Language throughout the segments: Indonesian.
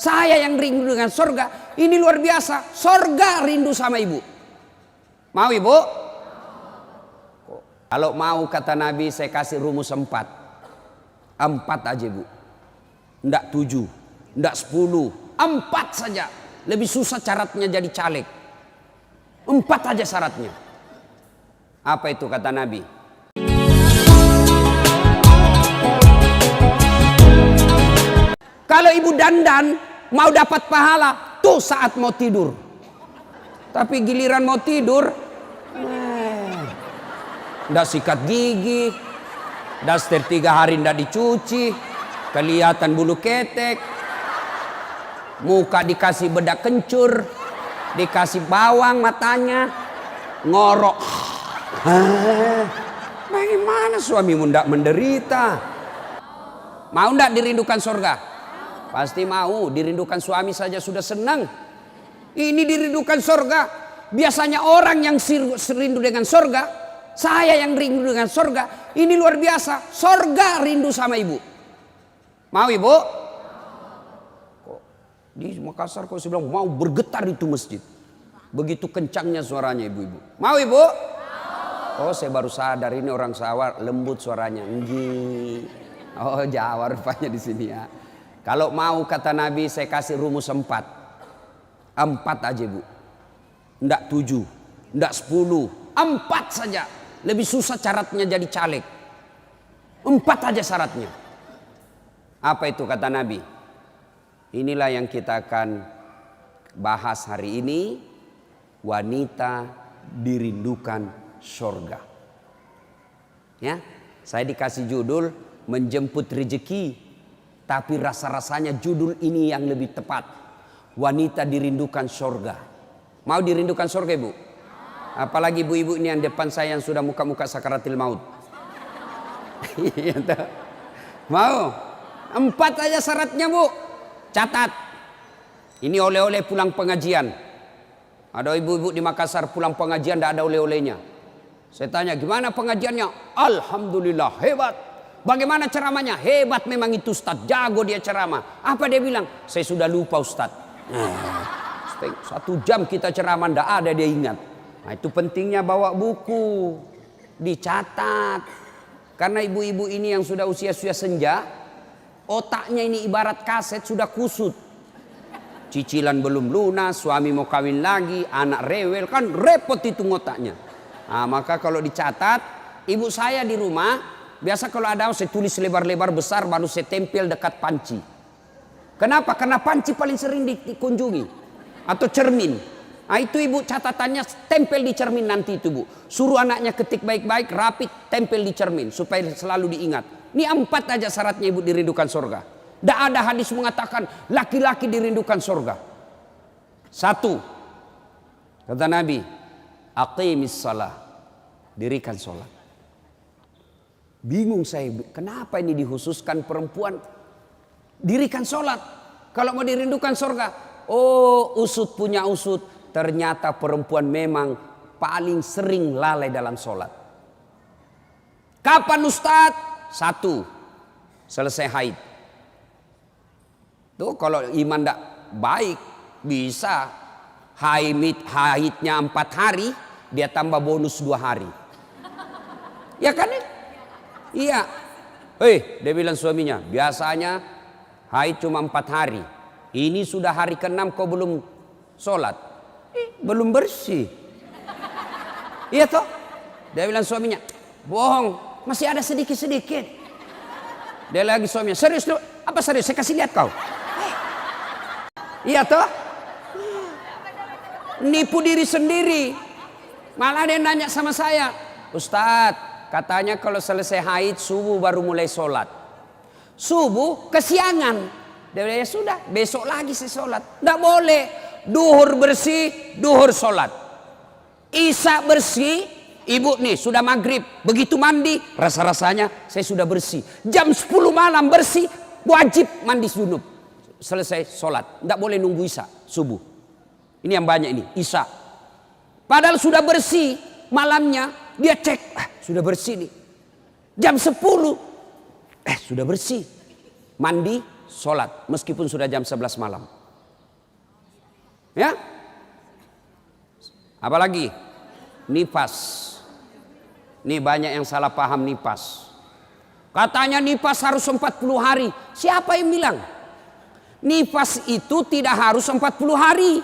Saya yang rindu dengan sorga. Ini luar biasa. Sorga rindu sama ibu. Mau ibu? Kalau mau kata Nabi saya kasih rumus 4. 4 aja ibu. Nggak 7, nggak 10. 4 saja. Lebih susah syaratnya jadi caleg. 4 aja syaratnya. Apa itu kata Nabi? Kalau ibu dandan mau dapat pahala tuh saat mau tidur. Tapi giliran mau tidur, ndak sikat gigi, daster 3 hari ndak dicuci, kelihatan bulu ketek, muka dikasih bedak kencur, dikasih bawang matanya, ngorok. Bagaimana suamimu ndak menderita? Mau ndak dirindukan surga? Pasti mau. Dirindukan suami saja sudah senang. Ini dirindukan surga. Biasanya orang yang rindu dengan surga, saya yang rindu dengan surga. Ini luar biasa. Surga rindu sama ibu. Mau ibu? Di Makassar kok saya bilang mau bergetar itu masjid. Begitu kencangnya suaranya ibu-ibu. Mau ibu? Oh saya baru sadar ini orang Jawa lembut suaranya. Oh Jawa rupanya di sini ya. Kalau mau kata Nabi saya kasih rumus 4. 4 aja bu. Ndak 7, ndak 10. 4 saja. Lebih susah syaratnya jadi caleg. 4 aja syaratnya. Apa itu kata Nabi? Inilah yang kita akan bahas hari ini. Wanita dirindukan surga. Ya, saya dikasih judul menjemput rezeki. Tapi rasa-rasanya judul ini yang lebih tepat. Wanita dirindukan surga. Mau dirindukan surga ibu? Apalagi ibu-ibu ini yang depan saya yang sudah muka-muka sakaratil maut. Mau? 4 aja syaratnya bu. Catat. Ini oleh-oleh pulang pengajian. Ada ibu-ibu di Makassar pulang pengajian tidak ada oleh-olehnya. Saya tanya gimana pengajiannya? Alhamdulillah hebat. Bagaimana ceramahnya? Hebat memang itu Ustaz. Jago dia ceramah. Apa dia bilang? Saya sudah lupa Ustaz. 1 jam kita ceramah tidak ada dia ingat. Nah itu pentingnya bawa buku. Dicatat. Karena ibu-ibu ini yang sudah usia-usia senja. Otaknya ini ibarat kaset sudah kusut. Cicilan belum lunas. Suami mau kawin lagi. Anak rewel. Kan repot itu otaknya. Nah maka kalau dicatat. Ibu saya di rumah. Biasa kalau ada saya tulis lebar-lebar besar baru saya tempel dekat panci. Kenapa? Karena panci paling sering dikunjungi. Atau cermin. Nah itu ibu catatannya tempel di cermin nanti itu bu. Suruh anaknya ketik baik-baik, rapi, tempel di cermin. Supaya selalu diingat. Ini 4 aja syaratnya ibu dirindukan surga. Tidak ada hadis mengatakan laki-laki dirindukan surga. 1. Kata Nabi. Aqimis salah. Dirikan sholat. Bingung saya, kenapa ini dikhususkan perempuan? Dirikan sholat. Kalau mau dirindukan surga. Oh usut punya usut. Ternyata perempuan memang paling sering lalai dalam sholat. Kapan Ustadz? 1. Selesai haid. Tuh kalau iman tidak baik. Bisa haidnya 4 hari. Dia tambah bonus 2 hari. Ya kan ya? Iya. Dia bilang suaminya, biasanya haid cuma 4 hari. Ini sudah hari ke-6 kau belum sholat. Belum bersih. Iya toh? Dia bilang suaminya, bohong, masih ada sedikit-sedikit. Dia lagi suaminya, serius lu? Apa serius? Saya kasih lihat kau. Iya toh? Nipu diri sendiri. Malah dia nanya sama saya, Ustadz, katanya kalau selesai haid subuh baru mulai sholat. Subuh kesiangan. Dia bilang ya sudah besok lagi saya sholat. Tidak boleh. Duhur bersih, duhur sholat. Isya bersih. Ibu nih sudah maghrib. Begitu mandi rasa-rasanya saya sudah bersih. Jam 10 malam bersih. Wajib mandi junub. Selesai sholat. Tidak boleh nunggu isya subuh. Ini yang banyak ini isya. Padahal sudah bersih malamnya. Dia cek, sudah bersih nih. Jam 10, sudah bersih. Mandi, sholat meskipun sudah jam 11 malam. Ya? Apalagi nifas. Ini banyak yang salah paham nifas. Katanya nifas harus 40 hari. Siapa yang bilang? Nifas itu tidak harus 40 hari.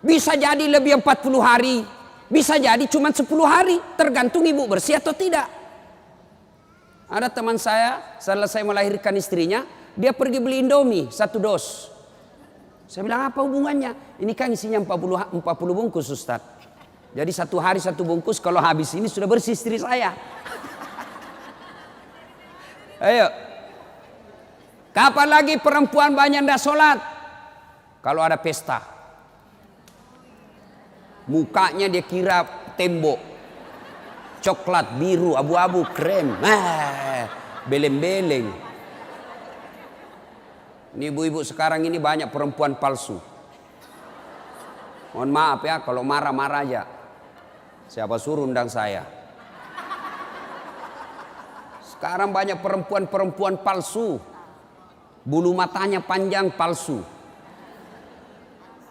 Bisa jadi lebih 40 hari. Bisa jadi cuma 10 hari. Tergantung ibu bersih atau tidak. Ada teman saya selesai melahirkan istrinya. Dia pergi beli Indomie 1 dos. Saya bilang apa hubungannya? Ini kan isinya 40 bungkus Ustaz. Jadi 1 hari 1 bungkus, kalau habis ini sudah bersih istri saya. Ayo. Kapan lagi perempuan banyak tidak sholat? Kalau ada pesta. Mukanya dia kira tembok. Coklat, biru, abu-abu, krem. Beleng-beleng. Ini ibu-ibu sekarang ini banyak perempuan palsu. Mohon maaf ya kalau marah-marah aja. Siapa suruh undang saya? Sekarang banyak perempuan-perempuan palsu. Bulu matanya panjang palsu.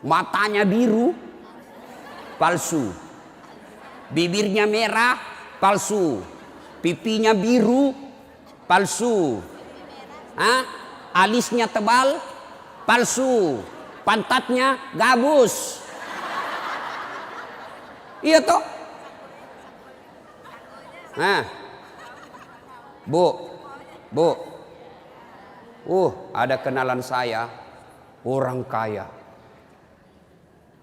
Matanya biru palsu. Bibirnya merah palsu. Pipinya biru palsu. Alisnya tebal palsu. Pantatnya gabus. Iya toh? Bu, ada kenalan saya, orang kaya.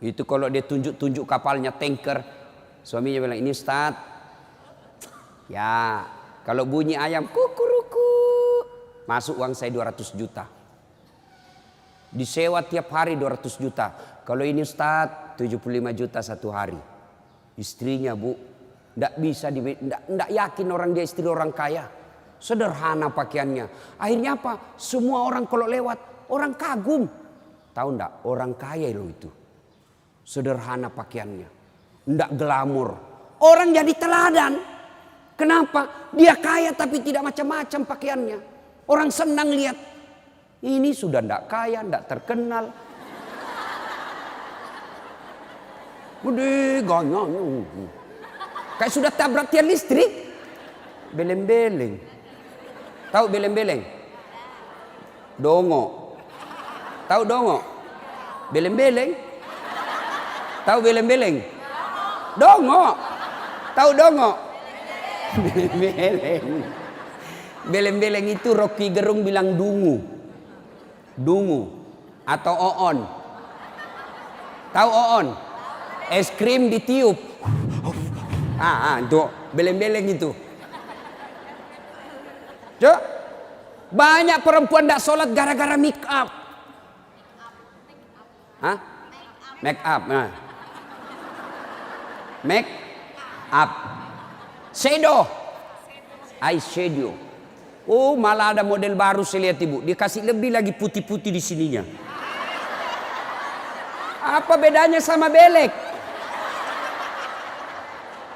Itu kalau dia tunjuk-tunjuk kapalnya tanker, suaminya bilang, ini Ustaz. Ya, kalau bunyi ayam kukuruku, masuk uang saya 200 juta. Disewa tiap hari 200 juta. Kalau ini Ustaz, 75 juta 1 hari. Istrinya bu, tidak yakin orang dia istri orang kaya. Sederhana pakaiannya. Akhirnya apa? Semua orang kalau lewat, orang kagum. Tahu enggak? Orang kaya loh itu. Sederhana pakaiannya. Enggak glamor. Orang jadi teladan. Kenapa? Dia kaya tapi tidak macam-macam pakaiannya. Orang senang lihat. Ini sudah enggak kaya, enggak terkenal. Udah ganyang. Kayak sudah tabrak tiang listrik. Beleng-beleng. Tahu beleng-beleng? Dongo. Tahu dongo? Beleng-beleng. Tahu beleng-beleng? Dongo. Tahu dongo? Beleng-beleng. Beleng-beleng itu Rocky Gerung bilang dungu. Dungu. Atau oon. Tahu oon? Es krim ditiup. Itu beleng-beleng itu. Banyak perempuan tidak sholat gara-gara make up. Make up. Make up. Shadow. Eyeshadow. Oh, malah ada model baru saya lihat ibu. Dikasih lebih lagi putih-putih di sininya. Apa bedanya sama belek?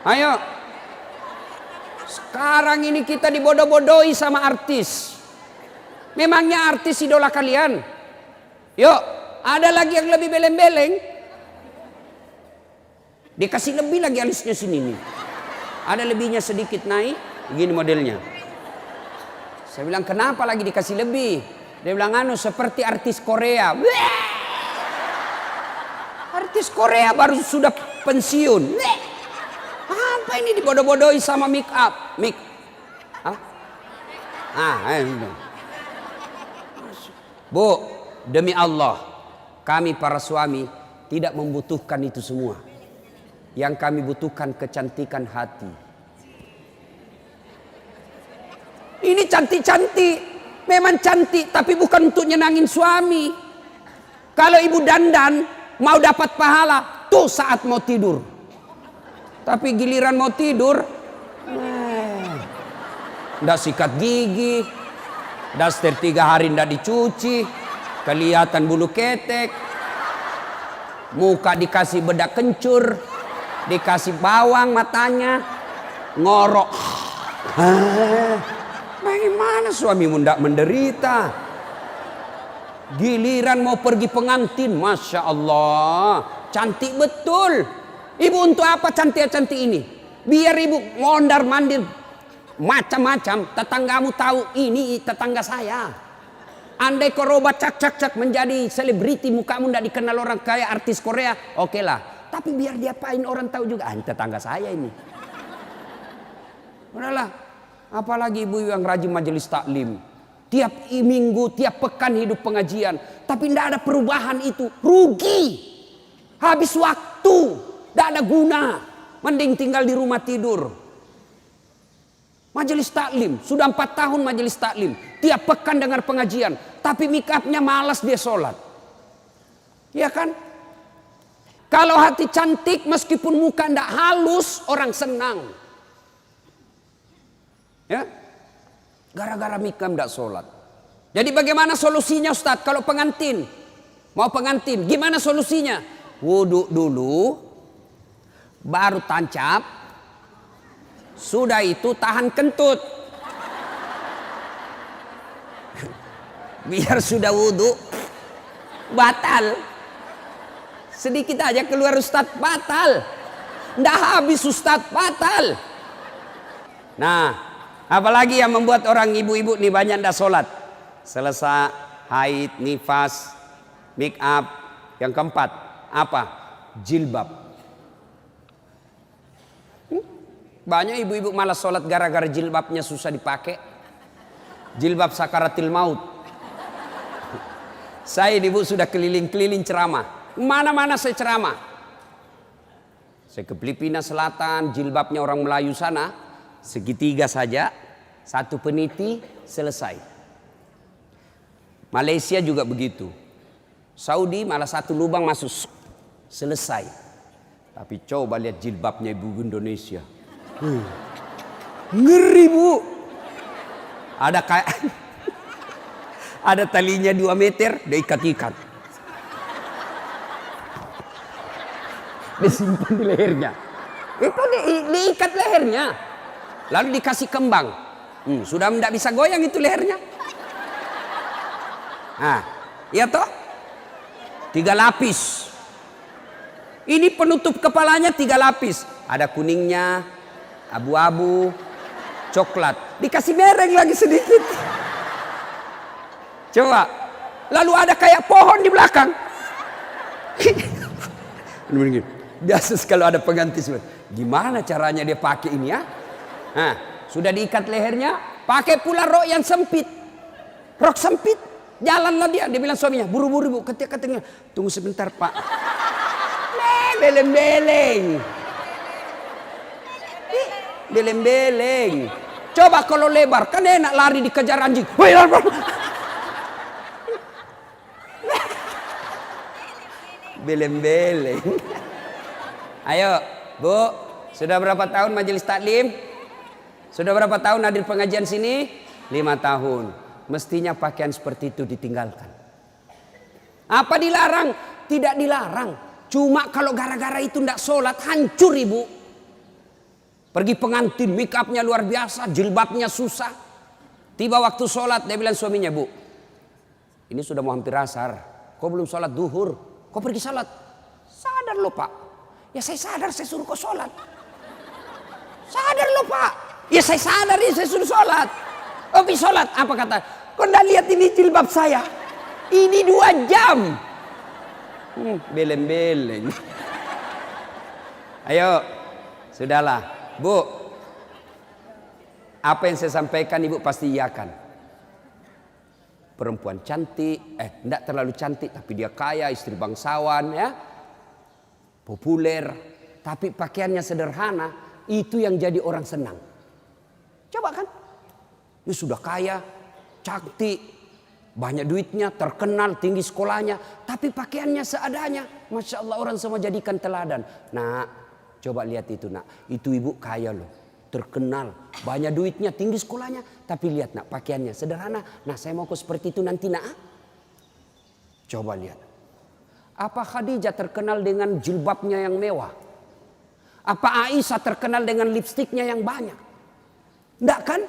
Ayo. Sekarang ini kita dibodoh-bodohi sama artis. Memangnya artis idola kalian? Yuk, ada lagi yang lebih beleng-beleng. Dikasih lebih lagi alisnya sini nih. Ada lebihnya sedikit naik. Begini modelnya. Saya bilang kenapa lagi dikasih lebih? Dia bilang seperti artis Korea. Artis Korea baru sudah pensiun. Apa ini dibodoh-bodohi sama make up? Bu, demi Allah, kami para suami tidak membutuhkan itu semua. Yang kami butuhkan kecantikan hati. Ini cantik-cantik, memang cantik, tapi bukan untuk nyenangin suami. Kalau ibu dandan mau dapat pahala, tuh saat mau tidur. Tapi giliran mau tidur, ndak sikat gigi, daster 3 hari ndak dicuci, kelihatan bulu ketek, muka dikasih bedak kencur, dikasih bawang matanya, ngorok. Bagaimana suamimu ndak menderita? Giliran mau pergi pengantin, Masya Allah, cantik betul. Ibu untuk apa cantik-cantik ini? Biar ibu mondar mandir macam-macam, tetanggamu tahu ini tetangga saya. Andai kau robat cak menjadi selebriti, mukamu tidak dikenal orang kaya artis Korea, oke lah. Tapi biar diapain orang tahu juga, tetangga saya ini. Udahlah, apalagi ibu yang rajin majelis taklim. Tiap minggu, tiap pekan hidup pengajian. Tapi tidak ada perubahan itu. Rugi. Habis waktu. Tidak ada guna. Mending tinggal di rumah tidur. Majelis taklim. Sudah 4 tahun majelis taklim. Tiap pekan dengar pengajian. Tapi make-upnya malas dia sholat. Iya kan? Kalau hati cantik meskipun muka tidak halus, orang senang. Ya? Gara-gara mikam tidak sholat. Jadi bagaimana solusinya Ustadz? Kalau pengantin, mau pengantin, gimana solusinya? Wudhu dulu, baru tancap, sudah itu tahan kentut. Biar sudah wudhu, batal. Sedikit aja keluar Ustadz, batal. Nggak habis Ustadz, batal. Nah, apalagi yang membuat orang ibu-ibu nih banyak ndak sholat. Selesai haid, nifas, make up. Yang keempat apa? Jilbab. Banyak ibu-ibu malas sholat gara-gara jilbabnya susah dipakai. Jilbab sakaratil maut. Saya ibu sudah keliling-keliling ceramah. Mana-mana saya ceramah. Saya ke Filipina Selatan, jilbabnya orang Melayu sana. Segitiga saja, 1 peniti selesai. Malaysia juga begitu. Saudi malah 1 lubang masuk selesai. Tapi coba lihat jilbabnya ibu Indonesia. Ngeri bu. Ada kayak ada talinya 2 meter, dia ikat-ikat. Disimpan di lehernya. Itu diikat lehernya. Lalu dikasih kembang. Sudah tidak bisa goyang itu lehernya. Nah, iya toh? 3 lapis. Ini penutup kepalanya 3 lapis. Ada kuningnya, abu-abu, coklat. Dikasih mereng lagi sedikit. Coba. Lalu ada kayak pohon di belakang. Biasa kalau ada pengantin. Gimana caranya dia pakai ini ya? Nah, sudah diikat lehernya, pakai pula rok yang sempit. Rok sempit. Jalanlah dia bilang suaminya, buru-buru bu, katanya, tunggu sebentar pak. Beleng-beleng. Beleng-beleng. Coba kalau lebar, kan enak lari dikejar anjing. Beleng-beleng. Ayo, bu, sudah berapa tahun majelis taklim? Sudah berapa tahun hadir pengajian sini? 5 tahun. Mestinya pakaian seperti itu ditinggalkan. Apa dilarang? Tidak dilarang. Cuma kalau gara-gara itu tidak sholat, hancur ibu. Pergi pengantin, make upnya luar biasa, jilbabnya susah. Tiba waktu sholat, dia bilang suaminya, bu, ini sudah mau hampir asar. Kau belum sholat duhur. Kau pergi sholat. Sadar lo pak. Ya saya sadar, saya suruh kau sholat. Sadar lo pak. Ya saya sadar, ya saya suruh sholat. Oke sholat, apa kata? Kau tidak lihat ini jilbab saya? Ini 2 jam. Beleng-beleng. Ayo, sudahlah. Bu, apa yang saya sampaikan ibu pasti iyakan. Perempuan cantik, tidak terlalu cantik, tapi dia kaya, istri bangsawan, ya, populer, tapi pakaiannya sederhana, itu yang jadi orang senang. Coba kan, dia sudah kaya, cantik, banyak duitnya, terkenal, tinggi sekolahnya, tapi pakaiannya seadanya. Masya Allah, orang semua jadikan teladan. Nah, coba lihat itu nak, itu ibu kaya loh, terkenal, banyak duitnya, tinggi sekolahnya, tapi lihat nak, pakaiannya sederhana. Nah, saya mau kok seperti itu nanti nak. Coba lihat. Apa Khadijah terkenal dengan jilbabnya yang mewah? Apa Aisyah terkenal dengan lipstiknya yang banyak? Enggak kan?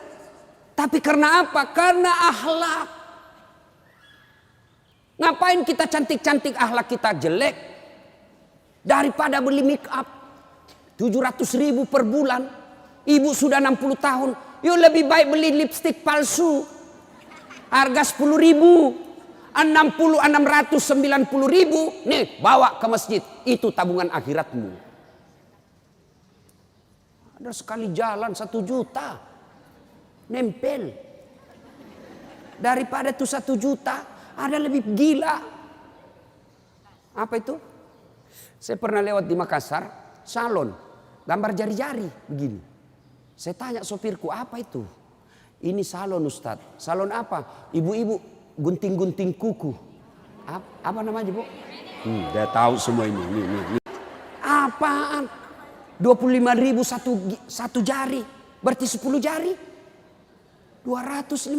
Tapi karena apa? Karena akhlak. Ngapain kita cantik-cantik akhlak kita jelek? Daripada beli make up 700.000 per bulan. Ibu sudah 60 tahun. Yuk lebih baik beli lipstik palsu. Harga 10.000. 690.000. Nih bawa ke masjid. Itu tabungan akhiratmu. Ada sekali jalan 1 juta. Nempel. Daripada itu 1 juta. Ada lebih gila. Apa itu? Saya pernah lewat di Makassar. Salon. Gambar jari-jari. Begini. Saya tanya sopirku, apa itu? Ini salon Ustadz. Salon apa? Ibu-ibu gunting-gunting kuku. Apa namanya Bu? Dia tahu semua ini. Nih. Apaan? 25.000 satu jari. Berarti 10 jari. 250.000.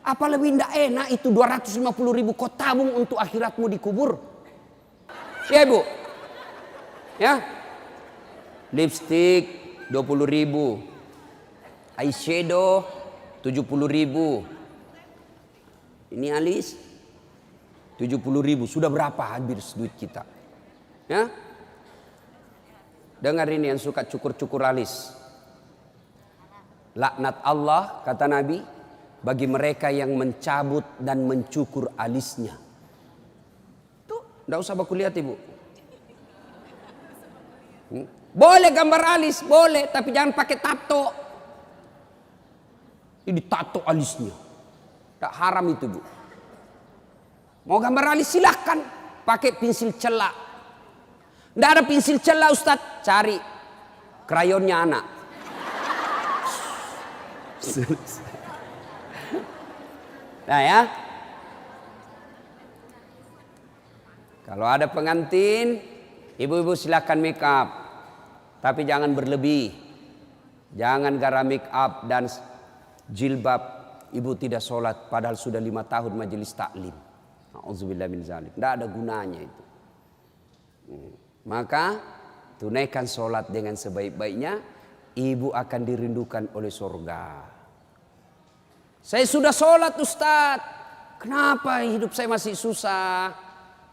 Apa lebih tidak enak itu 250.000 kau tabung untuk akhiratmu dikubur? Ya Ibu. Ya. Lipstick 20.000, eyeshadow 70.000, ini alis 70.000. Sudah berapa habis duit kita? Ya, dengar ini yang suka cukur-cukur alis. Laknat Allah kata Nabi bagi mereka yang mencabut dan mencukur alisnya. Tuh, tidak usah baku lihat Ibu. Boleh gambar alis, boleh, tapi jangan pakai tato. Ini tato alisnya. Tak haram itu Bu. Mau gambar alis silahkan, pakai pensil celak. Tidak ada pensil celak Ustadz, cari krayonnya anak. Nah ya. Kalau ada pengantin, ibu-ibu silahkan make up. Tapi jangan berlebih. Jangan gara make up dan jilbab ibu tidak sholat padahal sudah 5 tahun majelis taklim. Auzubillah min zalik. Tidak ada gunanya itu. Maka tunaikan sholat dengan sebaik-baiknya. Ibu akan dirindukan oleh surga. Saya sudah sholat Ustadz. Kenapa hidup saya masih susah?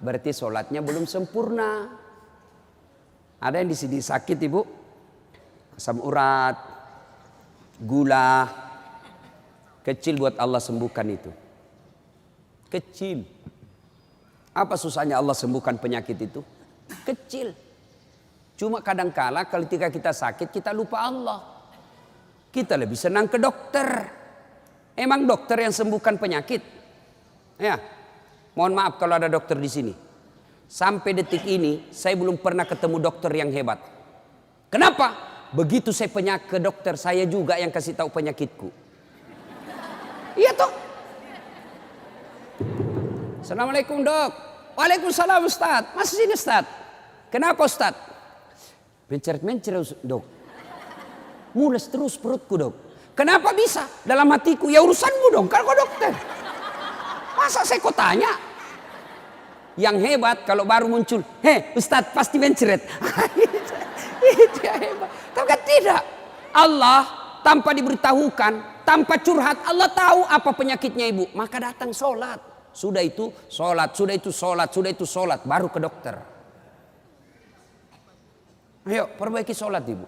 Berarti sholatnya belum sempurna. Ada yang di sini sakit Ibu, asam urat, gula, kecil buat Allah sembuhkan itu. Kecil. Apa susahnya Allah sembuhkan penyakit itu? Kecil. Cuma kadangkala ketika kita sakit kita lupa Allah. Kita lebih senang ke dokter. Emang dokter yang sembuhkan penyakit? Ya, mohon maaf kalau ada dokter di sini. Sampai detik ini saya belum pernah ketemu dokter yang hebat. Kenapa? Begitu saya ke dokter, saya juga yang kasih tahu penyakitku. Iya toh? Assalamualaikum Dok. Waalaikumsalam Ustaz. Masih sini Ustaz. Kenapa Ustaz? Mencret-mencret Dok. Mules terus perutku Dok. Kenapa bisa? Dalam hatiku, ya urusanmu dong, kan kau dokter. Masa saya kau tanya? Yang hebat kalau baru muncul, Ustadz pasti mencret. Itu yang hebat. Tapi kan tidak. Allah tanpa diberitahukan, tanpa curhat, Allah tahu apa penyakitnya ibu. Maka datang sholat. Sudah itu sholat, sudah itu sholat, sudah itu sholat. Baru ke dokter. Ayo perbaiki sholat ibu.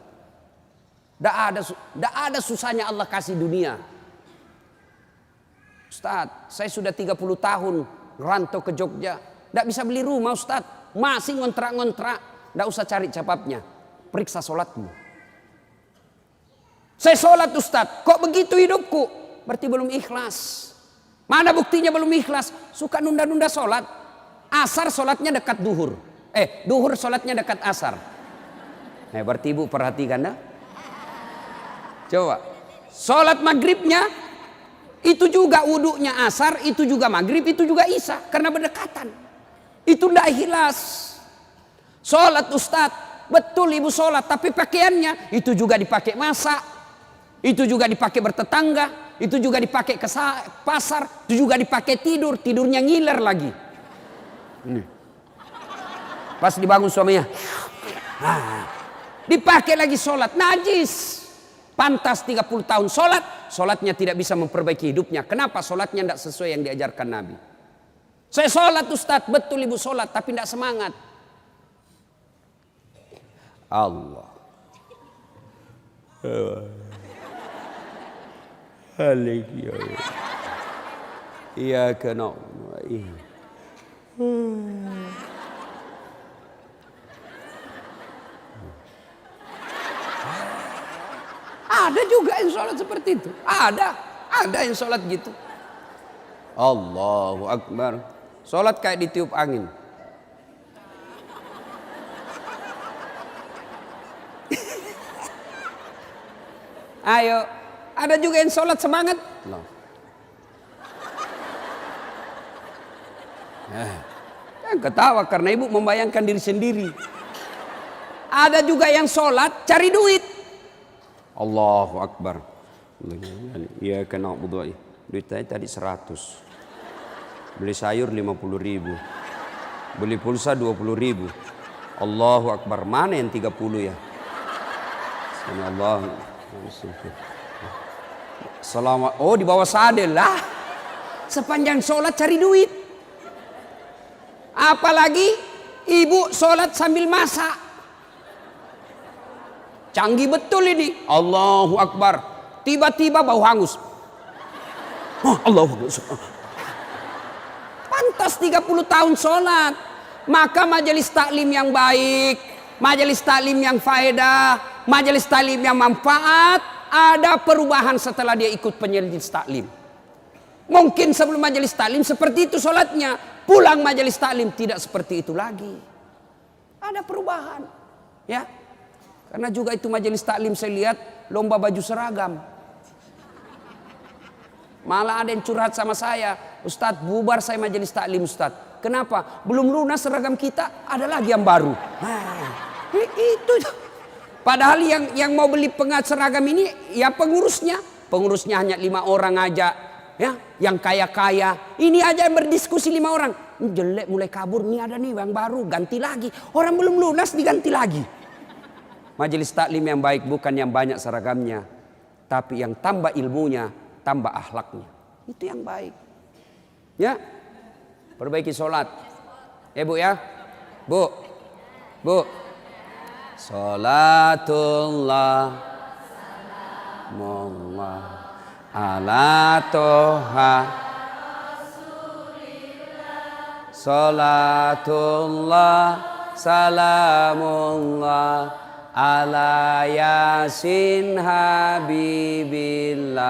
Tidak ada susahnya Allah kasih dunia. Ustadz, saya sudah 30 tahun rantau ke Jogja. Tidak bisa beli rumah Ustadz. Masih ngontrak-ngontrak. Tidak usah cari capapnya. Periksa sholatmu. Saya sholat Ustadz. Kok begitu hidupku? Berarti belum ikhlas. Mana buktinya belum ikhlas? Suka nunda-nunda sholat. Asar sholatnya dekat duhur. Duhur sholatnya dekat asar. Berarti ibu perhatikan dah. Coba. Sholat maghribnya. Itu juga wuduknya asar. Itu juga maghrib. Itu juga isya. Karena berdekatan. Itu tidak ikhlas. Sholat Ustadz. Betul ibu sholat. Tapi pakaiannya. Itu juga dipakai masak. Itu juga dipakai bertetangga. Itu juga dipakai ke pasar. Itu juga dipakai tidur. Tidurnya ngiler lagi. Ini. Pas dibangun suaminya. Dipakai lagi sholat. Najis. Pantas 30 tahun sholat. Sholatnya tidak bisa memperbaiki hidupnya. Kenapa? Sholatnya tidak sesuai yang diajarkan Nabi. Saya sholat Ustadz, betul ibu sholat tapi tidak semangat. Allah. Iya kena. Ada juga yang sholat seperti itu. Ada yang sholat gitu. Allahu Akbar. Sholat kayak ditiup angin. Ayo, ada juga yang sholat semangat. No. Yang ketawa karena ibu membayangkan diri sendiri. Ada juga yang sholat cari duit. Allahu Akbar. Iya kena budu'i. Duit saya tadi 100. Beli sayur 50.000. Beli pulsa 20.000. Allahu Akbar. Mana yang 30 ya? Allah. Selamat. Oh, di bawah sadel lah. Sepanjang sholat cari duit. Apalagi ibu sholat sambil masak. Canggih betul ini. Allahu Akbar. Tiba-tiba bau hangus. Oh, Allahu Akbar. Pantas 30 tahun sholat. Maka majelis taklim yang baik, majelis taklim yang faedah, majelis taklim yang manfaat, ada perubahan setelah dia ikut majelis taklim. Mungkin sebelum majelis taklim seperti itu sholatnya, pulang majelis taklim tidak seperti itu lagi. Ada perubahan, ya. Karena juga itu majelis taklim saya lihat lomba baju seragam. Malah ada yang curhat sama saya, Ustadz bubar saya majelis taklim Ustadz. Kenapa? Belum lunas seragam kita, ada lagi yang baru. Itu. Padahal yang mau beli pengat seragam ini ya pengurusnya. Pengurusnya hanya 5 orang aja. Ya, yang kaya-kaya. Ini aja yang berdiskusi 5 orang. Ini jelek mulai kabur, nih ada nih yang baru, ganti lagi. Orang belum lunas diganti lagi. Majelis taklim yang baik bukan yang banyak seragamnya, tapi yang tambah ilmunya, tambah akhlaknya. Itu yang baik. Ya. Perbaiki sholat. Bu ya. Bu. Sholatullah Mullah ala toha Sholatullah salamullah ala yasin habibillah.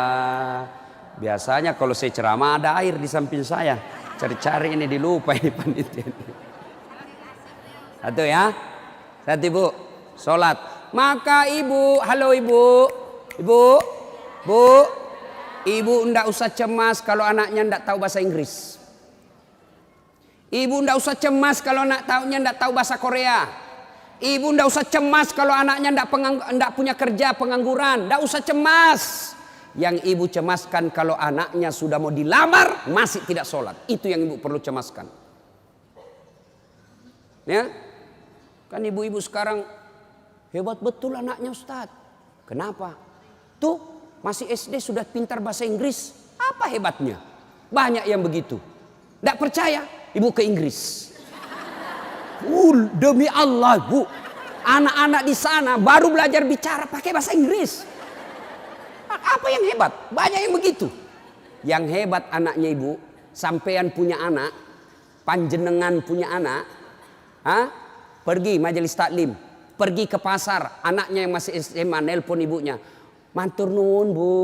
Biasanya kalau saya ceramah ada air di samping saya. Cari-cari ini dilupa ini panitia. Satu ya. Satu ibu. Sholat. Maka ibu. Halo ibu. Ibu. Bu. Ibu ndak usah cemas kalau anaknya ndak tahu bahasa Inggris. Ibu ndak usah cemas kalau anaknya ndak tahu bahasa Korea. Ibu ndak usah cemas kalau anaknya ndak punya kerja, pengangguran. Ndak usah cemas. Yang ibu cemaskan kalau anaknya sudah mau dilamar masih tidak sholat. Itu yang ibu perlu cemaskan. Ya, kan ibu-ibu sekarang hebat betul anaknya Ustadz. Kenapa? Tuh masih SD sudah pintar bahasa Inggris. Apa hebatnya? Banyak yang begitu. Tidak percaya? Ibu ke Inggris. Demi Allah bu, anak-anak di sana baru belajar bicara pakai bahasa Inggris. Apa yang hebat? Banyak yang begitu. Yang hebat anaknya ibu, sampean punya anak, panjenengan punya anak, pergi majelis taklim, pergi ke pasar, anaknya yang masih SMA nelpon ibunya, matur nuwun bu,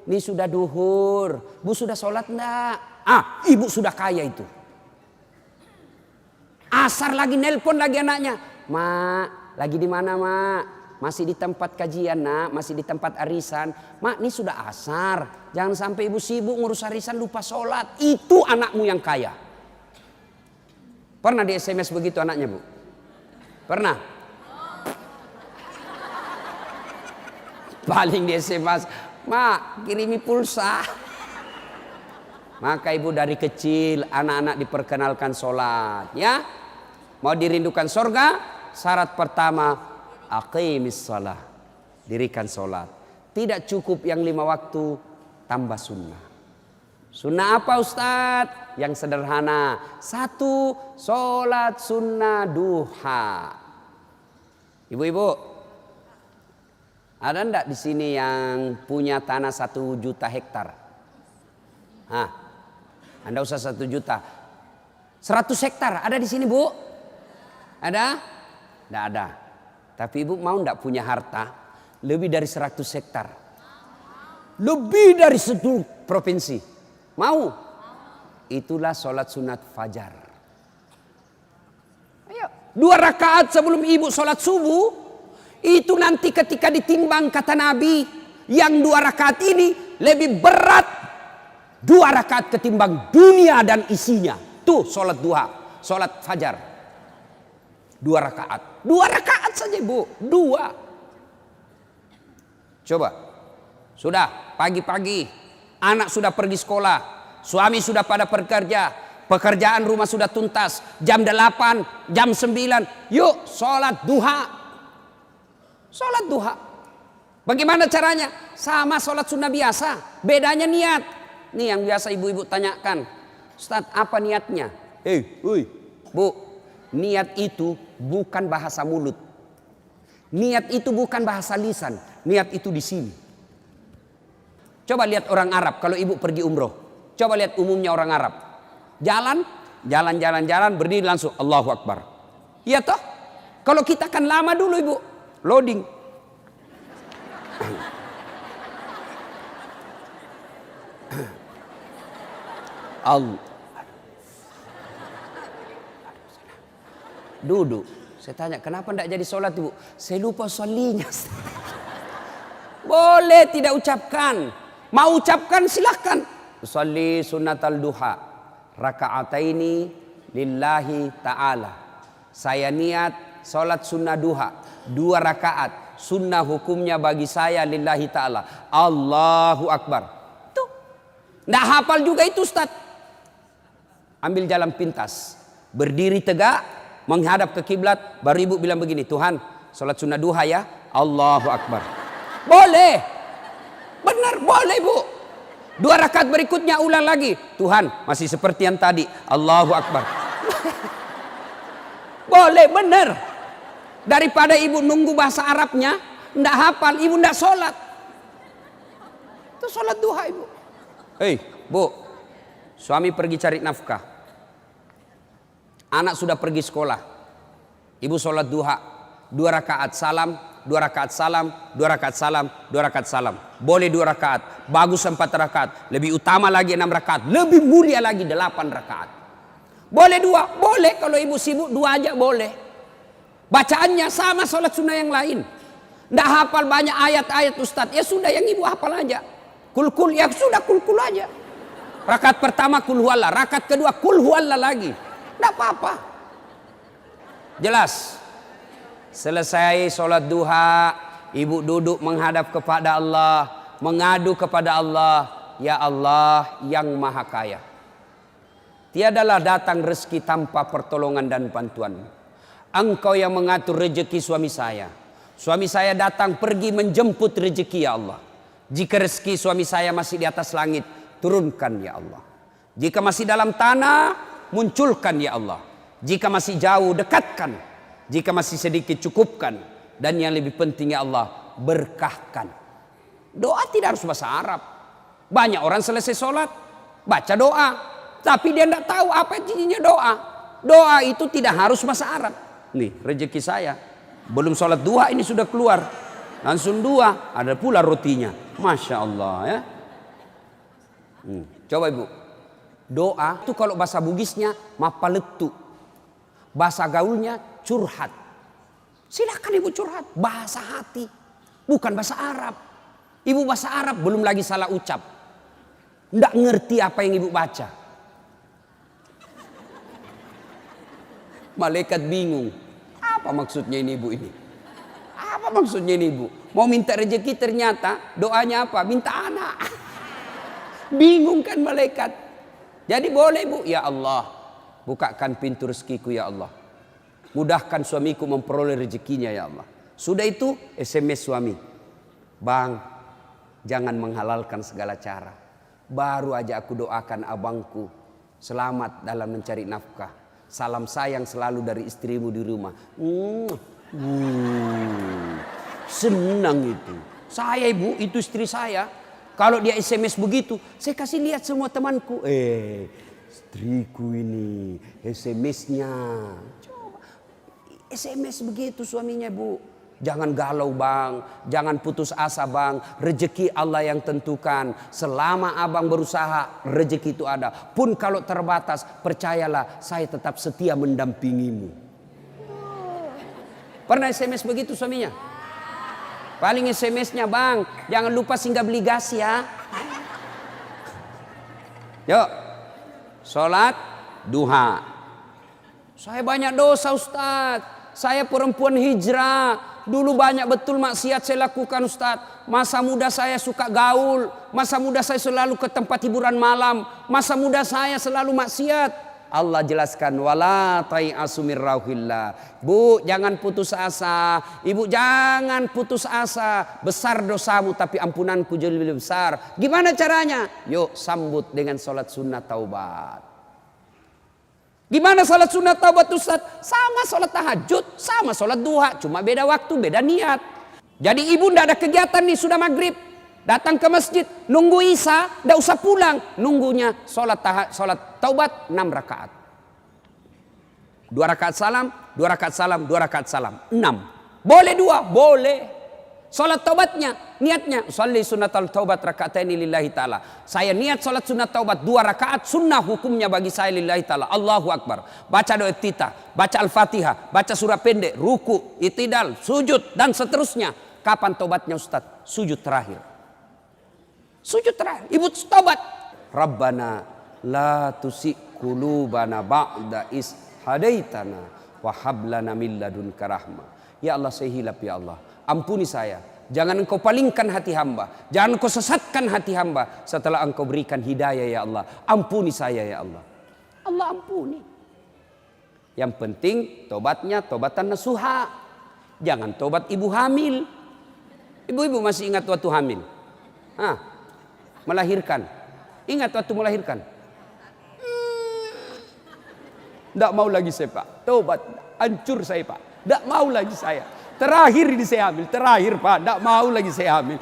ini sudah duhur, bu sudah sholat enggak? Ibu sudah kaya itu. Asar lagi nelpon lagi anaknya, mak, lagi di mana mak? Masih di tempat kajian nak, masih di tempat arisan. Mak, ini sudah asar. Jangan sampai ibu sibuk ngurus arisan lupa sholat. Itu anakmu yang kaya. Pernah di SMS begitu anaknya bu? Pernah? Paling di SMS, mak kirimi pulsa. Maka ibu dari kecil anak-anak diperkenalkan sholat. Ya, mau dirindukan surga, syarat pertama aqimis shalah, dirikan sholat. Tidak cukup yang 5 waktu, tambah sunnah. Sunnah apa Ustadz? Yang sederhana. 1, sholat sunnah duha. Ibu-ibu, ada enggak di sini yang punya tanah 1 juta hektar? Hah, Anda usah 1 juta. 100 hektar ada di sini, Bu? Ada? Enggak ada. Tapi ibu mau enggak punya harta lebih dari 100 hektar? Lebih dari seluruh provinsi. Mau? Itulah sholat sunat fajar. Ayo, 2 rakaat sebelum ibu sholat subuh. Itu nanti ketika ditimbang kata Nabi, yang 2 rakaat ini lebih berat 2 rakaat ketimbang dunia dan isinya. Tuh sholat duha, sholat fajar. 2 rakaat. 2 rakaat saja Bu. 2. Coba. Sudah pagi-pagi. Anak sudah pergi sekolah, suami sudah pada bekerja, pekerjaan rumah sudah tuntas, jam 8, jam 9, yuk sholat duha. Sholat duha. Bagaimana caranya? Sama sholat sunnah biasa, bedanya niat. Nih yang biasa ibu-ibu tanyakan, Ustadz apa niatnya? Bu, niat itu bukan bahasa mulut. Niat itu bukan bahasa lisan, niat itu di sini. Coba lihat orang Arab kalau ibu pergi umroh. Coba lihat umumnya orang Arab. Jalan, berdiri langsung Allahu Akbar. Iya toh? Kalau kita kan lama dulu ibu. Loading. Allah. Duduk. Saya tanya, kenapa tidak jadi sholat ibu? Saya lupa sholinya. Boleh tidak ucapkan. Mau ucapkan silahkan. Usalli sunnatal duha raka'ataini lillahi ta'ala. Saya niat salat sunnah duha 2 rakaat. Sunnah hukumnya bagi saya lillahi ta'ala. Allahu Akbar. Tuh. Nggak hafal juga itu Ustaz. Ambil jalan pintas. Berdiri tegak. Menghadap ke kiblat. Baru ibu bilang begini. Tuhan salat sunnah duha ya. Allahu Akbar. Boleh. Benar, boleh Bu. 2 rakaat berikutnya ulang lagi. Tuhan, masih seperti yang tadi. Allahu Akbar. Boleh, benar. Daripada ibu nunggu bahasa Arabnya, ndak hafal, ibu ndak sholat. Itu sholat duha ibu. Bu, suami pergi cari nafkah. Anak sudah pergi sekolah. Ibu sholat duha. 2 rakaat salam. 2 rakaat salam, 2 rakaat salam, 2 rakaat salam. Boleh 2 rakaat, bagus 4 rakaat, lebih utama lagi 6 rakaat, lebih mulia lagi 8 rakaat. Boleh 2, boleh kalau ibu sibuk 2 aja boleh. Bacaannya sama sholat sunnah yang lain. Nggak hafal banyak ayat-ayat Ustadz, ya sudah yang ibu hafal aja. Kul-kul, ya sudah kul-kul aja. Rakaat pertama kul huwallah, rakaat kedua kul huwallah lagi. Nggak apa-apa. Jelas. Selesai sholat duha, ibu duduk menghadap kepada Allah, mengadu kepada Allah, ya Allah yang maha kaya. Tiadalah datang rezeki tanpa pertolongan dan bantuan. Engkau yang mengatur rezeki suami saya. Suami saya datang pergi menjemput rezeki ya Allah. Jika rezeki suami saya masih di atas langit, turunkan ya Allah. Jika masih dalam tanah, munculkan ya Allah. Jika masih jauh, dekatkan. Jika masih sedikit, cukupkan. Dan yang lebih penting ya Allah, berkahkan. Doa tidak harus bahasa Arab. Banyak orang selesai sholat, baca doa. Tapi dia tidak tahu apa intinya doa. Doa itu tidak harus bahasa Arab. Nih rezeki saya. Belum sholat duha ini sudah keluar. Langsung 2, ada pula rotinya. Masya Allah ya. Coba ibu. Doa itu kalau bahasa Bugisnya mapaletu. Bahasa gaulnya curhat. Silakan ibu curhat. Bahasa hati. Bukan bahasa Arab. Ibu bahasa Arab belum lagi salah ucap. Nggak ngerti apa yang ibu baca. Malaikat bingung. Apa maksudnya ini ibu ini? Apa maksudnya ini ibu? Mau minta rezeki ternyata doanya apa? Minta anak. Bingung kan malaikat. Jadi boleh bu. Ya Allah. Bukakan pintu rezekiku ya Allah. Mudahkan suamiku memperoleh rezekinya ya Allah. Sudah itu SMS suami. Bang, jangan menghalalkan segala cara. baru aja aku doakan abangku selamat dalam mencari nafkah. Salam sayang selalu dari istrimu di rumah. Senang itu. Saya ibu, itu istri saya. Kalau dia SMS begitu, saya kasih lihat semua temanku. Istriku ini SMS-nya. Coba SMS begitu suaminya bu. Jangan galau bang, jangan putus asa bang. Rezeki Allah yang tentukan. Selama abang berusaha, rezeki itu ada. Pun kalau terbatas, percayalah saya tetap setia mendampingimu. Pernah SMS begitu suaminya? Paling SMS-nya bang, jangan lupa singgah beli gas ya. Yuk, sholat duha. Saya banyak dosa Ustadz. Saya perempuan hijrah. Dulu banyak betul maksiat saya lakukan Ustadz. Masa muda saya suka gaul. Masa muda saya selalu ke tempat hiburan malam. Masa muda saya selalu maksiat. Allah jelaskan wala tai'asu mir rauhillah. Bu, jangan putus asa. Ibu jangan putus asa. Besar dosamu tapi ampunanku jauh lebih besar. Gimana caranya? Yuk sambut dengan sholat sunnah taubat. Gimana sholat sunat taubat Ustaz? Sama sholat tahajud, sama sholat duha. Cuma beda waktu, beda niat. Jadi ibu ndak ada kegiatan nih, sudah maghrib. Datang ke masjid, nunggu isya, ndak usah pulang. Nunggunya sholat taubat 6 rakaat. 2 rakaat salam, 2 rakaat salam, 2 rakaat salam. 6. Boleh 2? Boleh. Sholat taubatnya, niatnya. Sholli sunnatal taubat raka'ataini lillahi ta'ala. Saya niat sholat sunat taubat 2 rakaat. Sunnah hukumnya bagi saya lillahi ta'ala. Allahu Akbar. Baca doa iftitah, baca al-fatihah, baca surah pendek, ruku, itidal, sujud, dan seterusnya. Kapan taubatnya Ustaz? Sujud terakhir. Sujud terakhir. Ibu taubat. Rabbana la tusi' qulubana ba'da is hadaitana wa hab lana min ladunka rahmah. Ya Allah, saya hilaf ya Allah. Ampuni saya. Jangan engkau palingkan hati hamba. Jangan engkau sesatkan hati hamba setelah engkau berikan hidayah ya Allah. Ampuni saya ya Allah. Allah ampuni. Yang penting tobatnya tobatan nasuha. Jangan tobat ibu hamil. Ibu-ibu masih ingat waktu hamil? Melahirkan. Ingat waktu melahirkan? Tidak mau lagi saya Pak. Tobat. Hancur saya Pak. Tidak mau lagi saya. Terakhir ini saya hamil. Terakhir Pak. Tidak mau lagi saya hamil.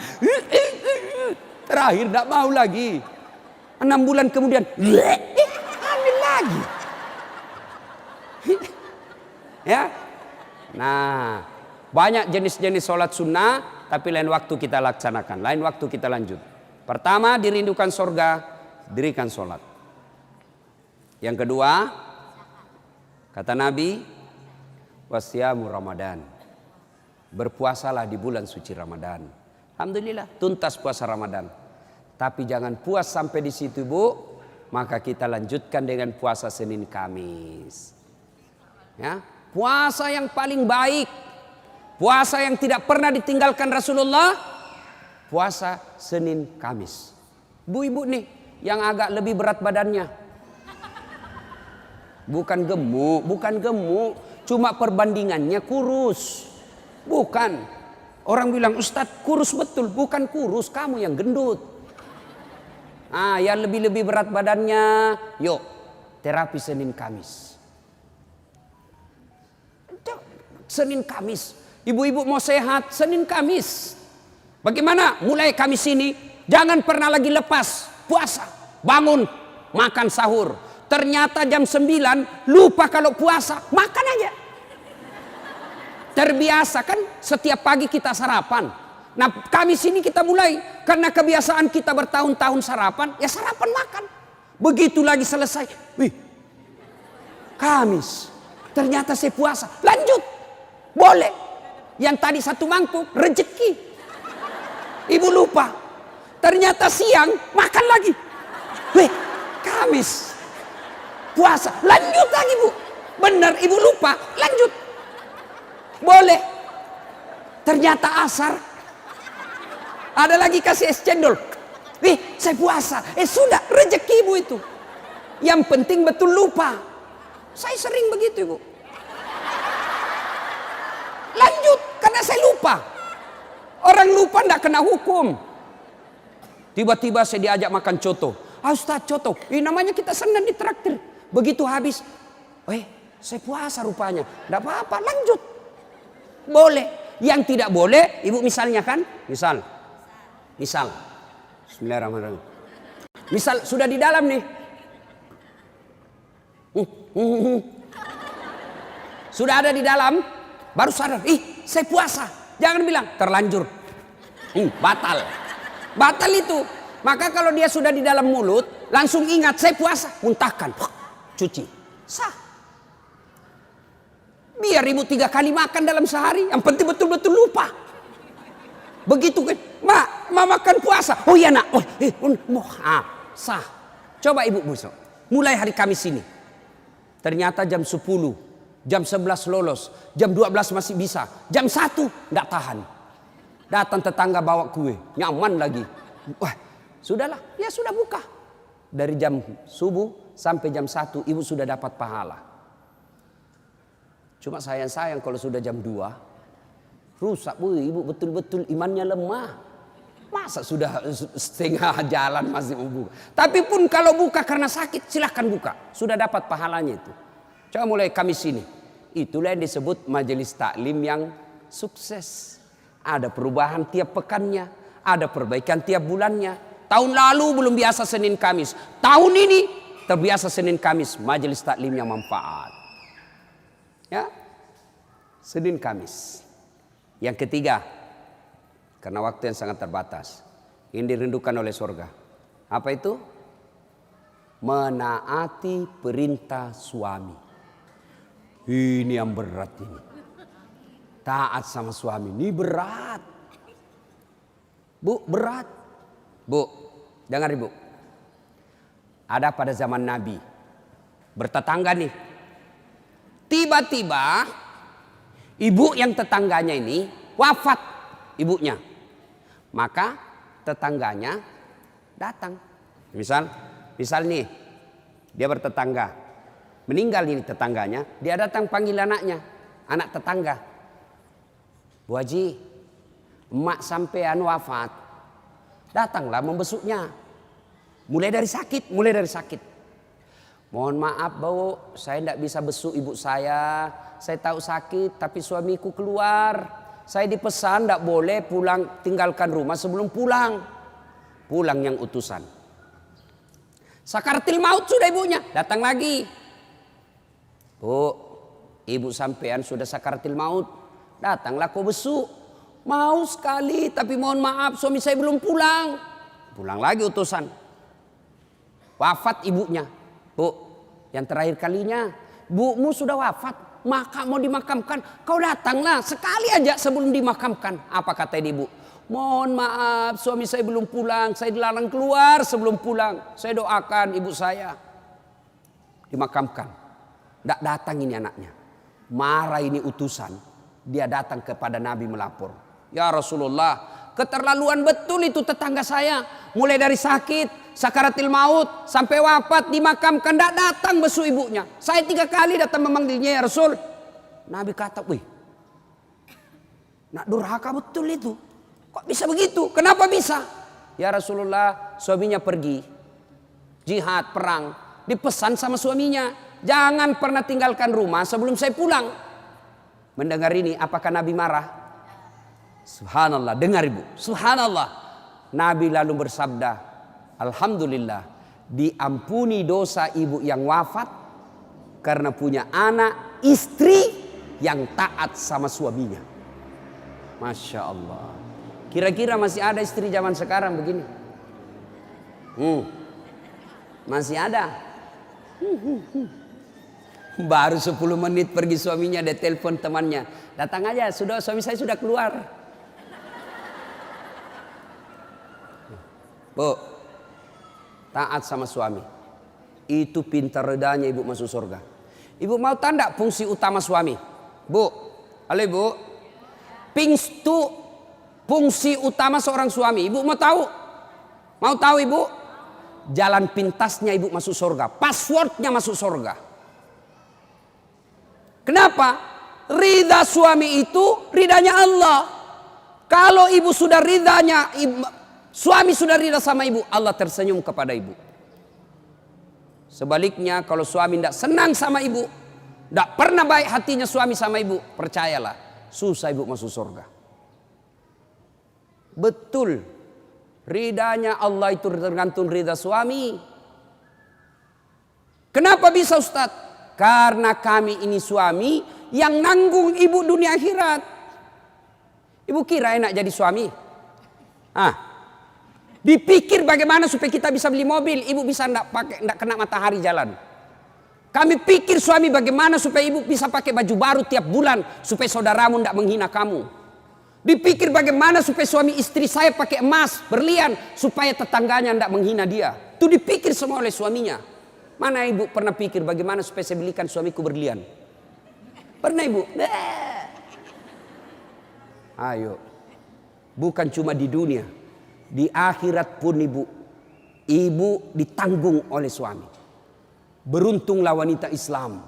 Terakhir tidak mau lagi. 6 bulan kemudian. Hamil lagi. Ya. Nah. Banyak jenis-jenis sholat sunnah. Tapi lain waktu kita laksanakan. Lain waktu kita lanjut. Pertama dirindukan sorga. Dirikan sholat. Yang kedua. Kata Nabi. Wasyamu Ramadan. Berpuasalah di bulan suci Ramadan. Alhamdulillah tuntas puasa Ramadan. Tapi jangan puas sampai di situ Bu. Maka kita lanjutkan dengan puasa Senin Kamis. Ya, puasa yang paling baik. Puasa yang tidak pernah ditinggalkan Rasulullah. Puasa Senin Kamis. Bu-ibu nih yang agak lebih berat badannya. Bukan gemuk. Cuma perbandingannya kurus. Bukan. Orang bilang Ustadz kurus betul. Bukan kurus, kamu yang gendut. Yang lebih berat badannya. Yuk terapi Senin Kamis. Senin Kamis. Ibu-ibu mau sehat Senin Kamis. Bagaimana? Mulai Kamis ini jangan pernah lagi lepas puasa. Bangun makan sahur. Ternyata jam 9 lupa kalau puasa. Makan aja. Terbiasa kan setiap pagi kita sarapan. Nah Kamis ini kita mulai. Karena kebiasaan kita bertahun-tahun sarapan. Ya sarapan makan. Begitu lagi selesai. Wih. Kamis. Ternyata saya puasa. Lanjut. Boleh. Yang tadi 1 mangkuk. Rezeki. Ibu lupa. Ternyata siang makan lagi. Wih. Kamis. Puasa. Lanjut lagi Bu. Benar ibu lupa. Lanjut. Boleh. Ternyata asar. Ada lagi kasih es cendol. Saya puasa. Sudah rezeki ibu itu. Yang penting betul lupa. Saya sering begitu ibu. Lanjut. Karena saya lupa. Orang lupa tidak kena hukum. Tiba-tiba saya diajak makan coto. Ah Ustaz, coto. Namanya kita senang ditraktir. Begitu habis, saya puasa rupanya. Tidak apa-apa, lanjut. Boleh. Yang tidak boleh, ibu misalnya kan? Misal. Bismillahirrahmanirrahim. Misal sudah di dalam nih. Sudah ada di dalam, baru sadar, saya puasa. Jangan bilang terlanjur. Batal. Batal itu. Maka kalau dia sudah di dalam mulut, langsung ingat saya puasa, muntahkan, cuci. Sah. Biar ibu 3 kali makan dalam sehari, yang penting betul-betul lupa. Begitu kan, ma makan puasa. Oh iya nak, sah. Coba ibu besok, mulai hari Kamis ini. Ternyata jam 10, jam 11 lolos, jam 12 masih bisa, jam 1 nggak tahan. Datang tetangga bawa kue, nyaman lagi. Wah, sudahlah, ya sudah buka. Dari jam subuh sampai jam 1 ibu sudah dapat pahala. Cuma sayang kalau sudah jam 2 rusak, ibu betul-betul imannya lemah. Masa sudah setengah jalan masih mau buka. Tapi pun kalau buka karena sakit silahkan buka. Sudah dapat pahalanya itu. Coba mulai Kamis ini. Itulah yang disebut majelis taklim yang sukses. Ada perubahan tiap pekannya. Ada perbaikan tiap bulannya. Tahun lalu belum biasa Senin Kamis. Tahun ini terbiasa Senin Kamis. Majelis taklim yang manfaat. Ya, Senin Kamis. Yang ketiga, karena waktu yang sangat terbatas, ini dirindukan oleh surga. Apa itu? Menaati perintah suami. Ini yang berat ini. Taat sama suami ini berat. Bu, berat. Bu, dengar ibu. Ada pada zaman Nabi, bertetangga nih. Tiba-tiba ibu yang tetangganya ini wafat ibunya. Maka tetangganya datang. Misal nih dia bertetangga. Meninggal ini tetangganya, dia datang panggil anaknya, anak tetangga. Bu Haji, emak sampean wafat. Datanglah membesuknya. Mulai dari sakit. Mohon maaf Bu, saya tidak bisa besuk ibu saya. Saya tahu sakit tapi suamiku keluar. Saya dipesan tidak boleh pulang, tinggalkan rumah sebelum pulang. Pulang yang utusan. Sakaratil maut sudah ibunya, datang lagi. Bu, ibu sampean sudah sakaratil maut. Datanglah kau besuk. Mau sekali tapi mohon maaf suami saya belum pulang. Pulang lagi utusan. Wafat ibunya. Bu, yang terakhir kalinya, bumu sudah wafat, maka mau dimakamkan, kau datanglah sekali aja sebelum dimakamkan. Apa kata ibu? Mohon maaf, suami saya belum pulang, saya dilarang keluar sebelum pulang. Saya doakan ibu saya dimakamkan. Tidak datang ini anaknya. Marah ini utusan. Dia datang kepada Nabi melapor. Ya Rasulullah, keterlaluan betul itu tetangga saya. Mulai dari sakit, sakaratil maut, sampai wafat, dimakamkan, tidak datang besu ibunya. Saya 3 kali datang memanggilnya ya Rasul. Nabi kata, wih, nak durhaka betul itu. Kok bisa begitu? Kenapa bisa? Ya Rasulullah, suaminya pergi. Jihad, perang. Dipesan sama suaminya. Jangan pernah tinggalkan rumah sebelum saya pulang. Mendengar ini, apakah Nabi marah? Subhanallah, dengar ibu. Subhanallah. Nabi lalu bersabda, alhamdulillah, diampuni dosa ibu yang wafat karena punya anak, istri yang taat sama suaminya. Masya Allah. Kira-kira masih ada istri zaman sekarang begini? Masih ada. Baru 10 menit pergi suaminya, dia telepon temannya. Datang aja, suami saya sudah keluar. Bu, taat sama suami. Itu pintar redanya ibu masuk surga. Ibu mau tanda fungsi utama suami? Bu, halo ibu. Fungsi utama seorang suami. Ibu mau tahu? Mau tahu ibu? Jalan pintasnya ibu masuk surga. Passwordnya masuk surga. Kenapa? Ridha suami itu ridhanya Allah. Kalau ibu sudah ridhanya Suami sudah ridha sama ibu, Allah tersenyum kepada ibu. Sebaliknya kalau suami tidak senang sama ibu, tidak pernah baik hatinya suami sama ibu, percayalah, susah ibu masuk surga. Betul, ridhanya Allah itu tergantung ridha suami. Kenapa bisa Ustaz? Karena kami ini suami yang nanggung ibu dunia akhirat. Ibu kira enak jadi suami? Dipikir bagaimana supaya kita bisa beli mobil, ibu bisa enggak kena matahari jalan. Kami pikir suami bagaimana supaya ibu bisa pakai baju baru tiap bulan supaya saudaramu enggak menghina kamu. Dipikir bagaimana supaya suami istri saya pakai emas, berlian supaya tetangganya enggak menghina dia. Itu dipikir semua oleh suaminya. Mana ibu pernah pikir bagaimana supaya saya belikan suamiku berlian? Pernah ibu? Ayo. Bukan cuma di dunia, di akhirat pun ibu ditanggung oleh suami. Beruntunglah wanita Islam.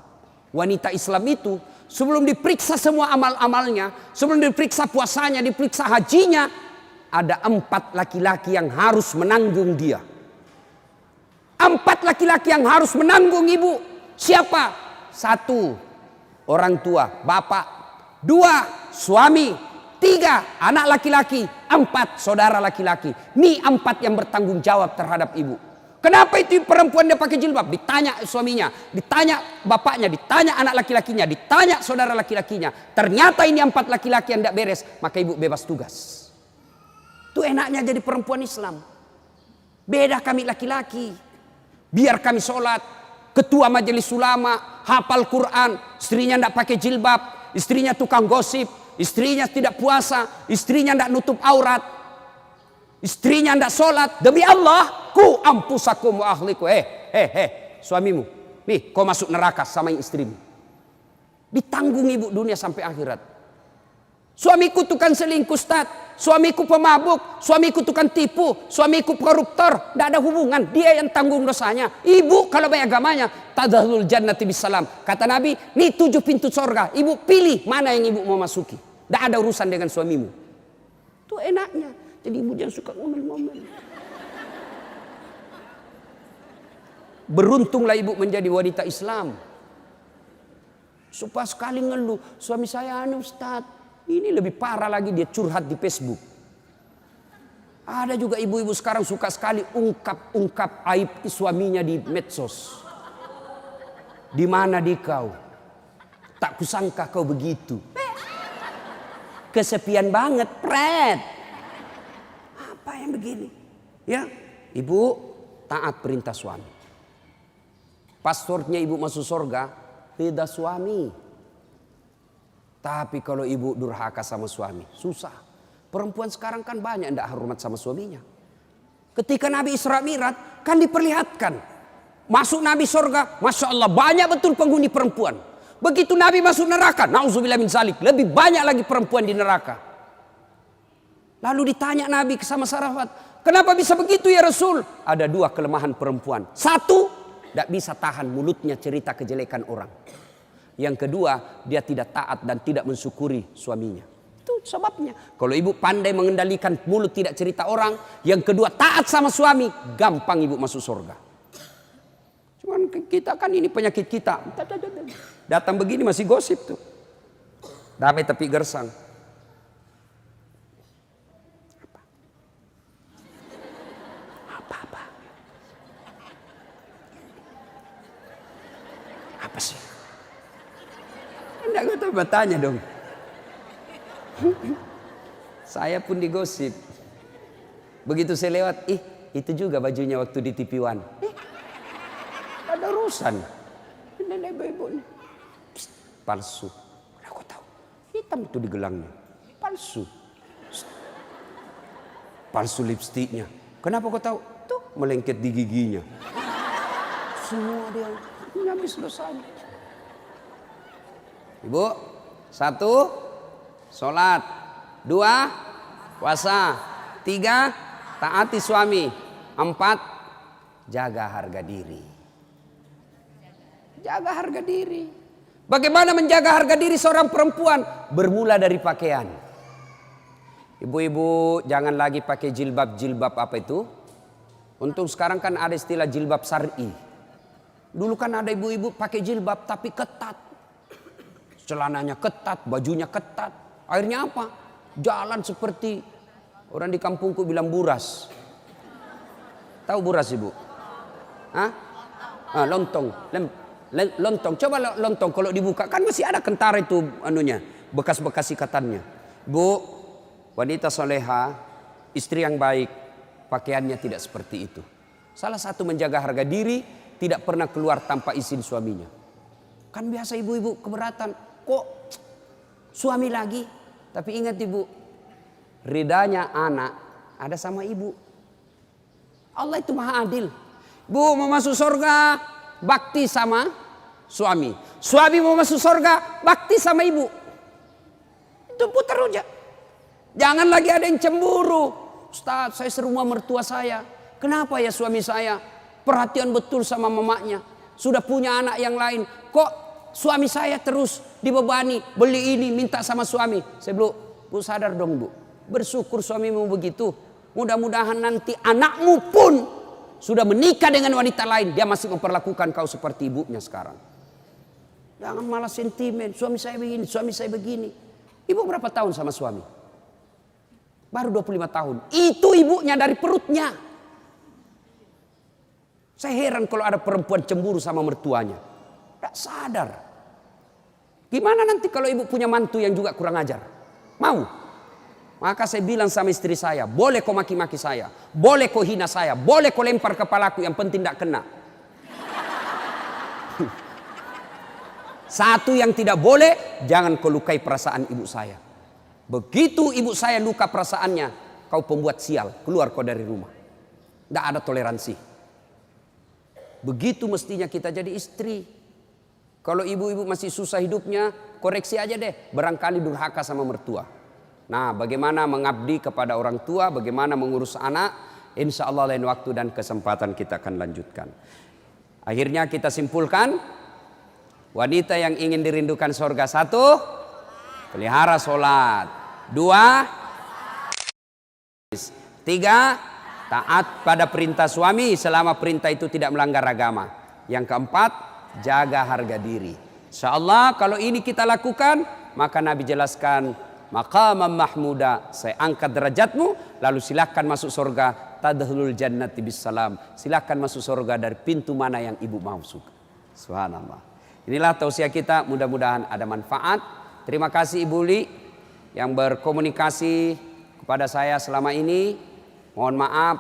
Wanita Islam itu sebelum diperiksa semua amal-amalnya, sebelum diperiksa puasanya, diperiksa hajinya, ada 4 laki-laki yang harus menanggung dia. 4 laki-laki yang harus menanggung ibu. Siapa? 1, orang tua, bapak. 2, suami. 3, anak laki-laki. 4, saudara laki-laki. Ini 4 yang bertanggung jawab terhadap ibu. Kenapa itu perempuan dia pakai jilbab? Ditanya suaminya, ditanya bapaknya, ditanya anak laki-lakinya, ditanya saudara laki-lakinya. Ternyata ini 4 laki-laki yang tidak beres, maka ibu bebas tugas. Itu enaknya jadi perempuan Islam. Beda kami laki-laki. Biar kami sholat, ketua majelis ulama, hafal Quran, istrinya tidak pakai jilbab, istrinya tukang gosip, istrinya tidak puasa, istrinya tidak nutup aurat, istrinya tidak sholat. Demi Allah, ku ampusakum wa ahliku. Suamimu, nih kau masuk neraka sama istrimu. Ditanggung ibu dunia sampai akhirat. Suamiku tukang selingkuh Ustaz, suamiku pemabuk, suamiku tukang tipu, suamiku koruptor. Tidak ada hubungan, dia yang tanggung dosanya. Ibu kalau baik agamanya, tadkhulul jannati bisalam. Kata Nabi, nih 7 pintu surga. Ibu pilih mana yang ibu mau masuki. Tidak ada urusan dengan suamimu. Itu enaknya. Jadi ibu jangan suka ngomel-ngomel. Beruntunglah ibu menjadi wanita Islam. Supaya sekali ngeluh, suami saya Ustaz. Ini lebih parah lagi, dia curhat di Facebook. Ada juga ibu-ibu sekarang suka sekali ungkap aib suaminya di medsos. Di mana di kau? Tak kusangka kau begitu. Kesepian banget, pret. Apa yang begini? Ya, ibu taat perintah suami. Passwordnya ibu masuk surga, ridha suami. Tapi kalau ibu durhaka sama suami, susah. Perempuan sekarang kan banyak tidak hormat sama suaminya. Ketika Nabi Isra Mi'raj kan diperlihatkan. Masuk Nabi surga, Masya Allah banyak betul penghuni perempuan. Begitu Nabi masuk neraka, na'udzubillah min zalik, lebih banyak lagi perempuan di neraka. Lalu ditanya Nabi sama sahabat, kenapa bisa begitu ya Rasul? Ada 2 kelemahan perempuan. 1, tidak bisa tahan mulutnya cerita kejelekan orang. Yang kedua, dia tidak taat dan tidak mensyukuri suaminya. Itu sebabnya. Kalau ibu pandai mengendalikan mulut tidak cerita orang. Yang kedua, taat sama suami. Gampang ibu masuk surga. Cuman kita kan ini penyakit kita. Datang begini masih gosip tuh. Damai tapi gersang. Apa? Apa sih? Enggak, gue tuh bertanya dong. Saya pun digosip. Begitu saya lewat, itu juga bajunya waktu di TV One. Ada urusan. Nenek ibu nih. Palsu. Aku tahu. Hitam tuh di gelangnya. Palsu. Palsu lipstiknya. Kenapa kau tahu? Tuh melengket di giginya. Semua dia habis dosanya. Ibu, 1, sholat. 2, puasa. 3, taati suami. 4, jaga harga diri. Jaga harga diri. Bagaimana menjaga harga diri seorang perempuan? Bermula dari pakaian. Ibu-ibu jangan lagi pakai jilbab apa itu. Untung sekarang kan ada istilah jilbab syar'i. Dulu kan ada ibu-ibu pakai jilbab tapi ketat. Celananya ketat, bajunya ketat. Akhirnya apa? Jalan seperti orang di kampungku bilang buras. Tahu buras ibu? Hah? Lontong. Lontong. Coba lontong kalau dibuka kan masih ada kentara itu anunya, bekas-bekas ikatannya. Bu, wanita soleha, istri yang baik, pakaiannya tidak seperti itu. Salah satu menjaga harga diri, tidak pernah keluar tanpa izin suaminya. Kan biasa ibu-ibu keberatan, kok suami lagi? Tapi ingat ibu, ridanya anak ada sama ibu. Allah itu maha adil. Bu mau masuk surga, bakti sama suami. Suami mau masuk surga, bakti sama ibu. Itu putar aja. Jangan lagi ada yang cemburu. Ustaz, saya serumah mertua saya. Kenapa ya suami saya perhatian betul sama mamanya, sudah punya anak yang lain, kok suami saya terus dibebani, beli ini, minta sama suami. Saya bilang, bu sadar dong bu, bersyukur suamimu begitu. Mudah-mudahan nanti anakmu pun sudah menikah dengan wanita lain, dia masih memperlakukan kau seperti ibunya sekarang. Jangan malah sentimen, suami saya begini, suami saya begini. Ibu berapa tahun sama suami? Baru 25 tahun. Itu ibunya dari perutnya. Saya heran kalau ada perempuan cemburu sama mertuanya. Tidak sadar. Gimana nanti kalau ibu punya mantu yang juga kurang ajar? Mau? Maka saya bilang sama istri saya, boleh kau maki-maki saya, boleh kau hina saya, boleh kau lempar kepalaku, yang penting tidak kena. Satu yang tidak boleh, jangan kau lukai perasaan ibu saya. Begitu ibu saya luka perasaannya, kau pembuat sial, keluar kau dari rumah. Tidak ada toleransi. Begitu mestinya kita jadi istri. Kalau ibu-ibu masih susah hidupnya, koreksi aja deh, barangkali durhaka sama mertua. Nah, bagaimana mengabdi kepada orang tua, bagaimana mengurus anak, insya Allah lain waktu dan kesempatan kita akan lanjutkan. Akhirnya kita simpulkan, wanita yang ingin dirindukan surga, 1, pelihara sholat. 2, 3, taat pada perintah suami selama perintah itu tidak melanggar agama. Yang keempat, jaga harga diri. Insya Allah kalau ini kita lakukan, maka Nabi jelaskan, maqaman mahmuda, saya angkat derajatmu, lalu silakan masuk surga, tadkhulul jannati bisalam, silakan masuk surga dari pintu mana yang ibu mau suka. Subhanallah. Inilah tausiah kita, mudah-mudahan ada manfaat. Terima kasih Ibu Li yang berkomunikasi kepada saya selama ini. Mohon maaf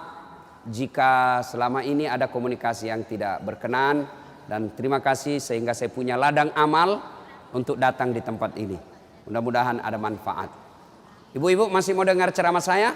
jika selama ini ada komunikasi yang tidak berkenan, dan terima kasih sehingga saya punya ladang amal untuk datang di tempat ini. Mudah-mudahan ada manfaat. Ibu-ibu masih mau dengar ceramah saya?